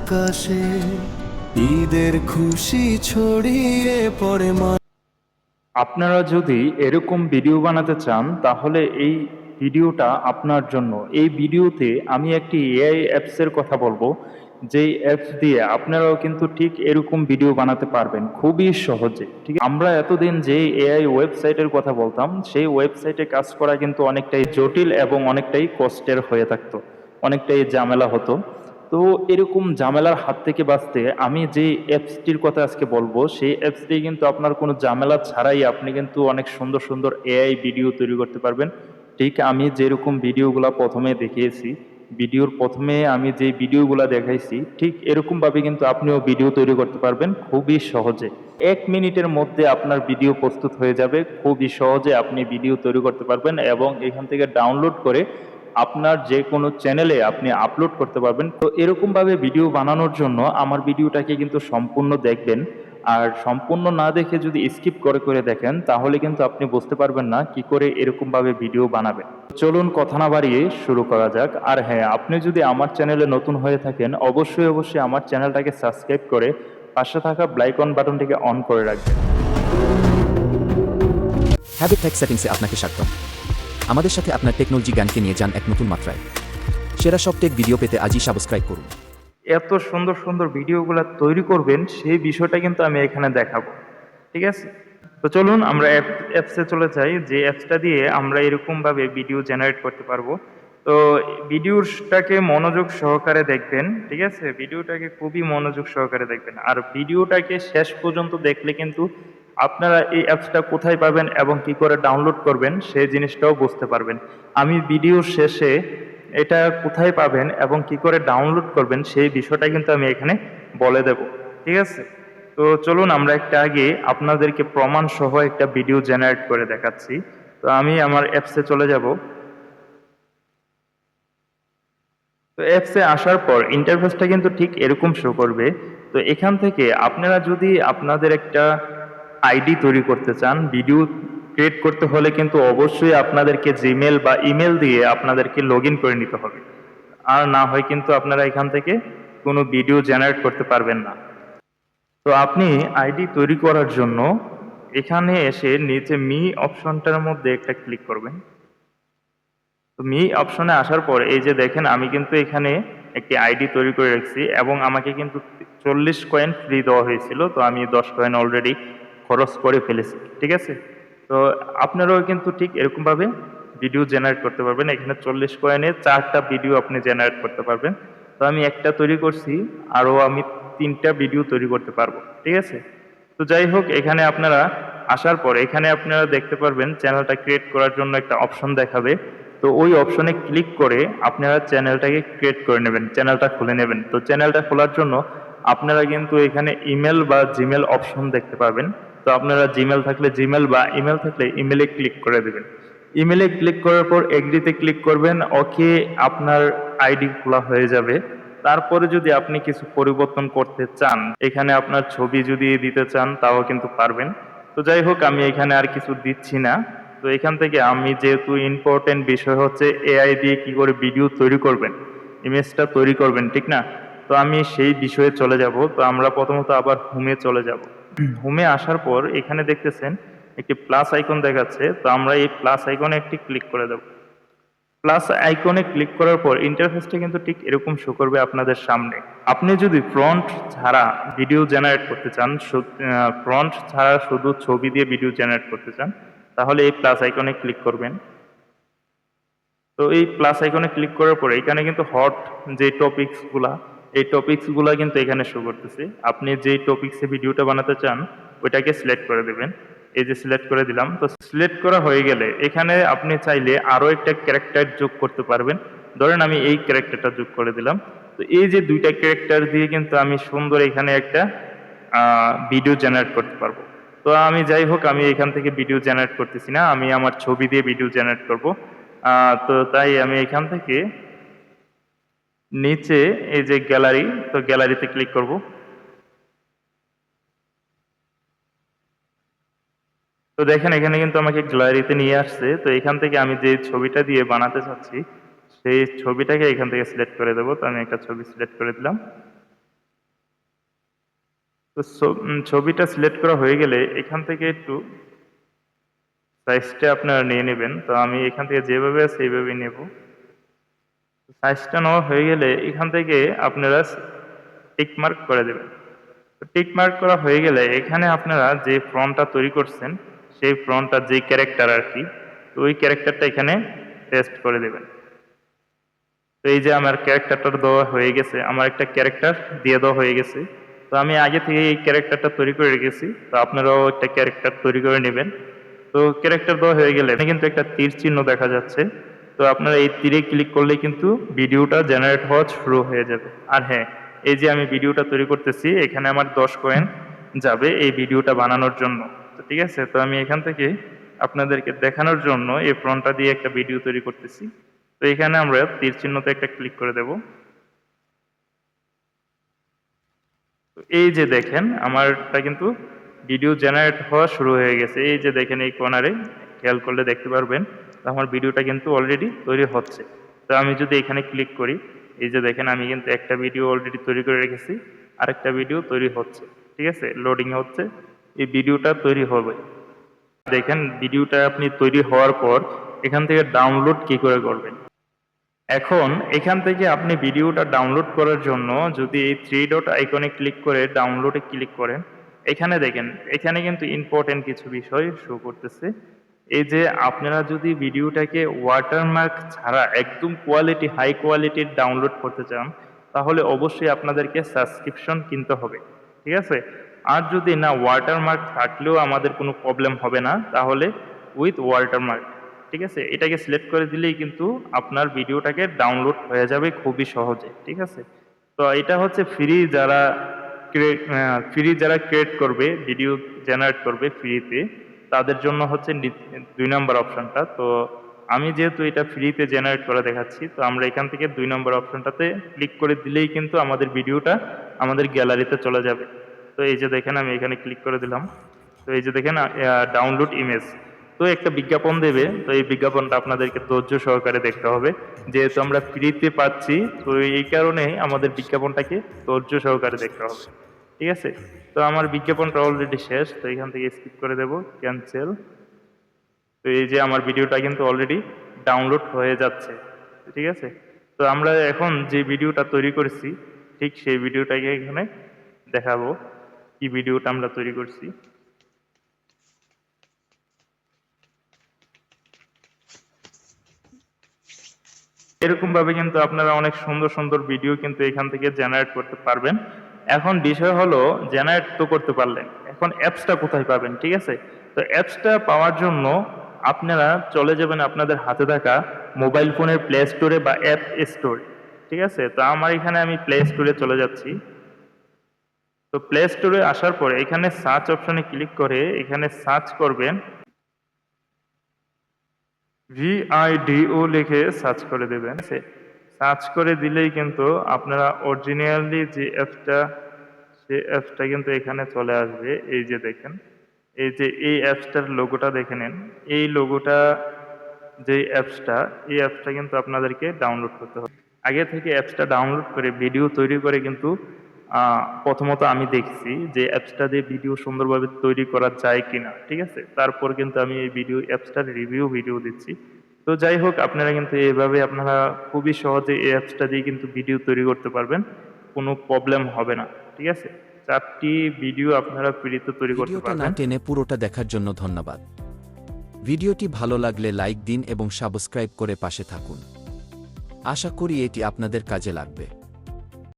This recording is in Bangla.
আকাশে ঈদের খুশি ছড়িয়ে পড়ে। আপনারা যদি এরকম ভিডিও বানাতে চান তাহলে এই ভিডিওটা আপনার জন্য। এই ভিডিওতে আমি একটি এআই অ্যাপসের কথা বলবো, যেই অ্যাপস দিয়ে আপনারাও কিন্তু ঠিক এরকম ভিডিও বানাতে পারবেন খুবই সহজে। ঠিক আমরা এতদিন যে এআই ওয়েবসাইটের কথা বলতাম, সেই ওয়েবসাইটে কাজ করা কিন্তু অনেকটাই জটিল এবং অনেকটাই কষ্টের হয়ে থাকতো, অনেকটাই ঝামেলা হতো। তো এরকম ঝামেলার হাত থেকে বাঁচতে আমি যে অ্যাপসটির কথা আজকে বলবো, সেই অ্যাপসটি কিন্তু আপনার কোনো ঝামেলা ছাড়াই আপনি কিন্তু অনেক সুন্দর সুন্দর এআই ভিডিও তৈরি করতে পারবেন। ঠিক আমি যেরকম ভিডিওগুলো প্রথমে দেখিয়েছি, ভিডিওর প্রথমে আমি যে ভিডিওগুলো দেখাইছি, ঠিক এরকমভাবে কিন্তু আপনিও ভিডিও তৈরি করতে পারবেন খুবই সহজে। 1 মিনিটের মধ্যে আপনার ভিডিও প্রস্তুত হয়ে যাবে, খুবই সহজে আপনি ভিডিও তৈরি করতে পারবেন এবং এখান থেকে ডাউনলোড করে আপনার যে কোনো চ্যানেলে আপনি আপলোড করতে পারবেন। তো এরকমভাবে ভিডিও বানানোর জন্য আমার ভিডিওটাকে কিন্তু সম্পূর্ণ দেখবেন। আর সম্পূর্ণ না দেখে যদি স্কিপ করে করে দেখেন তাহলে কিন্তু আপনি বুঝতে পারবেন না কি করে এরকমভাবে ভিডিও বানাবেন। চলুন কথা না বাড়িয়ে শুরু করা যাক। আর হ্যাঁ, আপনি যদি আমার চ্যানেলে নতুন হয়ে থাকেন অবশ্যই অবশ্যই আমার চ্যানেলটাকে সাবস্ক্রাইব করে পাশে থাকা ব্লাইকন বাটনটিকে অন করে রাখবেন। হ্যাবিট হ্যাক সেটিংসে আপনাকে স্বাগতম। আমাদের সাথে আপনার টেকনোলজি জ্ঞানকে নিয়ে যান এক নতুন মাত্রায়। সেরা সব টেক ভিডিও পেতে আজই সাবস্ক্রাইব করুন। এত সুন্দর সুন্দর ভিডিওগুলো তৈরি করবেন সেই বিষয়টা কিন্তু আমি এখানে দেখাবো, ঠিক আছে? তো চলুন আমরা অ্যাপসে চলে যাই, যে অ্যাপসটা দিয়ে আমরা এরকমভাবে ভিডিও জেনারেট করতে পারবো। তো ভিডিওটাকে মনোযোগ সহকারে দেখবেন, ঠিক আছে? ভিডিওটাকে খুবই মনোযোগ সহকারে দেখবেন, আর ভিডিওটাকে শেষ পর্যন্ত দেখলে কিন্তু আপনারা এই অ্যাপসটা কোথায় পাবেন এবং কি করে ডাউনলোড করবেন সেই জিনিসটাও বুঝতে পারবেন। আমি ভিডিওর শেষে এটা কোথায় পাবেন এবং কি করে ডাউনলোড করবেন সেই বিষয়টা কিন্তু আমি এখানে বলে দেব, ঠিক আছে? তো চলুন আমরা একটা আগে আপনাদেরকে প্রমাণ সহ একটা ভিডিও জেনারেট করে দেখাচ্ছি। তো আমি আমার অ্যাপসে চলে যাব। তো অ্যাপসে আসার পর ইন্টারফেসটা কিন্তু ঠিক এরকম শো করবে। তো এখান থেকে আপনারা যদি আপনাদের একটা আইডি তৈরি করতে চান, ভিডিও ক্রিয়েট করতে হলে কিন্তু অবশ্যই আপনাদেরকে জিমেল বা ইমেল দিয়ে আপনাদেরকে লগ ইন করে নিতে হবে। আর না হয় কিন্তু আপনারা এখান থেকে কোনো ভিডিও জেনারেট করতে পারবেন না। তো আপনি আইডি তৈরি করার জন্য এখানে এসে নিচে মি অপশনটার মধ্যে একটা ক্লিক করবেন। তো মি অপশনে আসার পর এই যে দেখেন আমি কিন্তু এখানে একটি আইডি তৈরি করে রাখছি এবং আমাকে কিন্তু 40 কয়েন ফ্রি দেওয়া হয়েছিল। তো আমি 10 কয়েন অলরেডি খরচ করে ফেলেছি, ঠিক আছে? তো আপনারাও কিন্তু ঠিক এরকমভাবে ভিডিও জেনারেট করতে পারবেন। এখানে 40 কয়েনে 4টা ভিডিও আপনি জেনারেট করতে পারবেন। তো আমি একটা তৈরি করছি, আরও আমি 3টা ভিডিও তৈরি করতে পারবো, ঠিক আছে? তো যাই হোক, এখানে আপনারা আসার পর এখানে আপনারা দেখতে পারবেন চ্যানেলটা ক্রিয়েট করার জন্য একটা অপশন দেখাবে। তো ওই অপশনে ক্লিক করে আপনারা চ্যানেলটাকে ক্রিয়েট করে নেবেন, চ্যানেলটা খুলে নেবেন। তো চ্যানেলটা খোলার জন্য আপনারা কিন্তু এখানে ইমেল বা জিমেল অপশন দেখতে পাবেন। তো আপনারা জিমেল থাকলে জিমেল বা ইমেল থাকলে ইমেলে ক্লিক করে দেবেন। ইমেলে ক্লিক করার পর এগ্রিতে ক্লিক করবেন, ওকে, আপনার আইডি খোলা হয়ে যাবে। তারপরে যদি আপনি কিছু পরিবর্তন করতে চান, এখানে আপনার ছবি যদি দিতে চান তাও কিন্তু পারবেন। তো যাই হোক, আমি এখানে আর কিছু দিচ্ছি না। তো এখান থেকে আমি যেহেতু ইম্পর্টেন্ট বিষয় হচ্ছে এআই দিয়ে কি করে ভিডিও তৈরি করবেন, ইমেজটা তৈরি করবেন, ঠিক না? তো আমি সেই বিষয়ে চলে যাব। তো আমরা প্রথমত আবার হোমে চলে যাব। হোমে আসার পর এখানে দেখতেছেন একটি প্লাস আইকন দেখাচ্ছে। তো আমরা এই প্লাস আইকনে একটি ক্লিক করে দেব। প্লাস আইকনে ক্লিক করার পর ইন্টারফেসটা কিন্তু ঠিক এরকম শো করবে আপনাদের সামনে। আপনি যদি ফ্রন্ট ছাড়া ভিডিও জেনারেট করতে চান, ফ্রন্ট ছাড়া শুধু ছবি দিয়ে ভিডিও জেনারেট করতে চান, তাহলে এই প্লাস আইকনে ক্লিক করবেন। তো এই প্লাস আইকনে ক্লিক করার পরে এখানে কিন্তু হট যে টপিকসগুলা, এই টপিকসগুলা কিন্তু এখানে শো করতেছে। আপনি যেই টপিকসে ভিডিওটা বানাতে চান ওইটাকে সিলেক্ট করে দেবেন। এই যে সিলেক্ট করে দিলাম। তো সিলেক্ট করা হয়ে গেলে এখানে আপনি চাইলে আরো একটা ক্যারেক্টার যোগ করতে পারবেন। ধরেন আমি এই ক্যারেক্টারটা যোগ করে দিলাম। তো এই যে দুইটা ক্যারেক্টার দিয়ে কিন্তু আমি সুন্দর এখানে একটা ভিডিও জেনারেট করতে পারবো। তো আমি যাই হোক, আমি এখান থেকে ভিডিও জেনারেট করতেছি না, আমি আমার ছবি দিয়ে ভিডিও জেনারেট করব। তো তাই আমি এখান থেকে নিচে এই যে গ্যালারি, তো গ্যালারিতে ক্লিক করব। তো দেখেন এখানে কিন্তু আমাকে গ্যালারিতে নিয়ে আসছে। তো এখান থেকে আমি যে ছবিটা দিয়ে বানাতে চাচ্ছি সেই ছবিটাকে এখান থেকে সিলেক্ট করে দেবো। তো আমি একটা ছবি সিলেক্ট করে দিলাম। তো ছবিটা সিলেক্ট করা হয়ে গেলে এখান থেকে একটু সাইজটা আপনারা নিয়ে নেবেন। তো আমি এখান থেকে যেভাবে আছে এইভাবেই নেব। সাইজটা নেওয়া হয়ে গেলে এখান থেকে আপনারা টিক মার্ক করে দেবেন। তো টিক মার্ক করা হয়ে গেলে এখানে আপনারা যে ফন্টটা তৈরি করছেন সেই ফন্টটা যে ক্যারেক্টার আর কি, তো ওই ক্যারেক্টারটা এখানে পেস্ট করে দেবেন। তো এই যে আমার ক্যারেক্টারটা দেওয়া হয়ে গেছে, আমার একটা ক্যারেক্টার দিয়ে দেওয়া হয়ে গেছে। তো আমি আগে থেকে এই ক্যারেক্টারটা তৈরি করে রেখেছি, তো আপনারাও একটা ক্যারেক্টার তৈরি করে নেবেন। তো ক্যারেক্টার দেওয়া হয়ে গেলে এখানে কিন্তু একটা তীর চিহ্ন দেখা যাচ্ছে। তো আপনারা এই তীরে ক্লিক করলে কিন্তু ভিডিওটা জেনারেট হওয়া শুরু হয়ে যাবে। আর হ্যাঁ, এই যে আমি ভিডিওটা তৈরি করতেছি, এখানে আমার 10 কয়েন যাবে এই ভিডিওটা বানানোর জন্য। তো ঠিক আছে, তো আমি এখান থেকে আপনাদেরকে দেখানোর জন্য এই ফ্রন্টটা দিয়ে একটা ভিডিও তৈরি করতেছি। তো এখানে আমরা তীর চিহ্নতে একটা ক্লিক করে দেব। তো এই যে দেখেন আমারটা কিন্তু ভিডিও জেনারেট হওয়া শুরু হয়ে গেছে। এই যে দেখেন এই কর্নারে খেয়াল করলে দেখতে পারবেন, তো আমার ভিডিওটা কিন্তু অলরেডি তৈরি হচ্ছে। তো আমি যদি এখানে ক্লিক করি, এই যে দেখেন আমি কিন্তু একটা ভিডিও অলরেডি তৈরি করে রেখেছি, আরেকটা ভিডিও তৈরি হচ্ছে। ঠিক আছে, লোডিং হচ্ছে, এই ভিডিওটা তৈরি হবে। দেখেন ভিডিওটা আপনি তৈরি হওয়ার পর এখান থেকে ডাউনলোড কি করে করবেন। এখন এখান থেকে আপনি ভিডিওটা ডাউনলোড করার জন্য যদি এই 3 ডট আইকনে ক্লিক করে ডাউনলোডে ক্লিক করেন, এখানে দেখেন এখানে কিন্তু ইম্পর্টেন্ট কিছু বিষয় শো করতেছে। এই যে আপনারা যদি ভিডিওটাকে ওয়াটারমার্ক ছাড়া একদম কোয়ালিটি হাই কোয়ালিটির ডাউনলোড করতে চান, তাহলে অবশ্যই আপনাদেরকে সাবস্ক্রিপশন কিনতে হবে। ঠিক আছে, আর যদি না ওয়াটারমার্ক থাকলেও আমাদের কোনো প্রবলেম হবে না, তাহলে উইথ ওয়াটারমার্ক, ঠিক আছে, এটাকে সিলেক্ট করে দিলেই কিন্তু আপনার ভিডিওটাকে ডাউনলোড হয়ে যাবে খুবই সহজে। ঠিক আছে, তো এটা হচ্ছে ফ্রি যারা ক্রিয়েট করবে, ভিডিও জেনারেট করবে ফ্রিতে, তাদের জন্য হচ্ছে 2 নম্বর অপশনটা। তো আমি যেহেতু এটা ফ্রিতে জেনারেট করে দেখাচ্ছি, তো আমরা এখান থেকে 2 নম্বর অপশনটাতে ক্লিক করে দিলেই কিন্তু আমাদের ভিডিওটা আমাদের গ্যালারিতে চলে যাবে। তো এই যে দেখেন আমি এখানে ক্লিক করে দিলাম। তো এই যে দেখেন ডাউনলোড ইমেজ, তো একটা বিজ্ঞাপন দেবে। তো এই বিজ্ঞাপনটা আপনাদেরকে ধৈর্য সহকারে দেখতে হবে, যেহেতু আমরা ফ্রিতে পাচ্ছি, তো এই কারণে আমাদের বিজ্ঞাপনটাকে ধৈর্য সহকারে দেখতে হবে। ঠিক আছে, তো আমার বিজ্ঞাপনটা অলরেডি শেষ, তো এখান থেকে স্কিপ করে দেব, ক্যান্সেল। তো এই যে আমার ভিডিওটা কিন্তু অলরেডি ডাউনলোড হয়ে যাচ্ছে। ঠিক আছে, তো আমরা এখন যে ভিডিওটা তৈরি করেছি ঠিক সেই ভিডিওটাকে এখানে দেখাবো, কি ভিডিওটা আমরা তৈরি করছি। এরকম ভাবে কিন্তু আপনারা অনেক সুন্দর সুন্দর ভিডিও কিন্তু এখান থেকে জেনারেট করতে পারবেন। এখন বিষয় হলো জেনারেট তো করতে পারলেন, এখন অ্যাপসটা কোথায় পাবেন। ঠিক আছে, তো অ্যাপসটা পাওয়ার জন্য আপনারা চলে যাবেন আপনাদের হাতে থাকা মোবাইল ফোনের প্লে স্টোরে বা অ্যাপ স্টোরে। ঠিক আছে, তো আমার এখানে আমি প্লে স্টোরে চলে যাচ্ছি। তো প্লে স্টোরে আসার পরে এখানে সার্চ অপশনে ক্লিক করে এখানে সার্চ করবেন ভিআইডিও লিখে সার্চ করে দেবেন। সার্চ করে দিলেই কিন্তু আপনারা অরিজিনালি যে অ্যাপসটা, সেই অ্যাপসটা কিন্তু এখানে চলে আসবে। এই যে দেখেন, এই যে এই অ্যাপসটার লোগোটা দেখে নেন, এই লোগোটা যে অ্যাপসটা, এই অ্যাপসটা কিন্তু আপনাদেরকে ডাউনলোড করতে হবে। আগে থেকে অ্যাপসটা ডাউনলোড করে ভিডিও তৈরি করে কিন্তু প্রথমত আমি দেখছি যে অ্যাপসটা দিয়ে ভিডিও সুন্দরভাবে তৈরি করা যায় কিনা। ঠিক আছে, তারপর কিন্তু আমি এই অ্যাপসটার রিভিউ ভিডিও দিচ্ছি। তো যাই হোক, আপনারা কিন্তু এইভাবে আপনারা খুবই সহজে এই অ্যাপসটা দিয়ে কিন্তু ভিডিও তৈরি করতে পারবেন, কোনো প্রবলেম হবে না। ঠিক আছে, 4টি ভিডিও আপনারা ফ্রিতে তৈরি করতে ভিডিওটা না পারবেন। টেনে পুরোটা দেখার জন্য ধন্যবাদ। ভিডিওটি ভালো লাগলে লাইক দিন এবং সাবস্ক্রাইব করে পাশে থাকুন। আশা করি এটি আপনাদের কাজে লাগবে।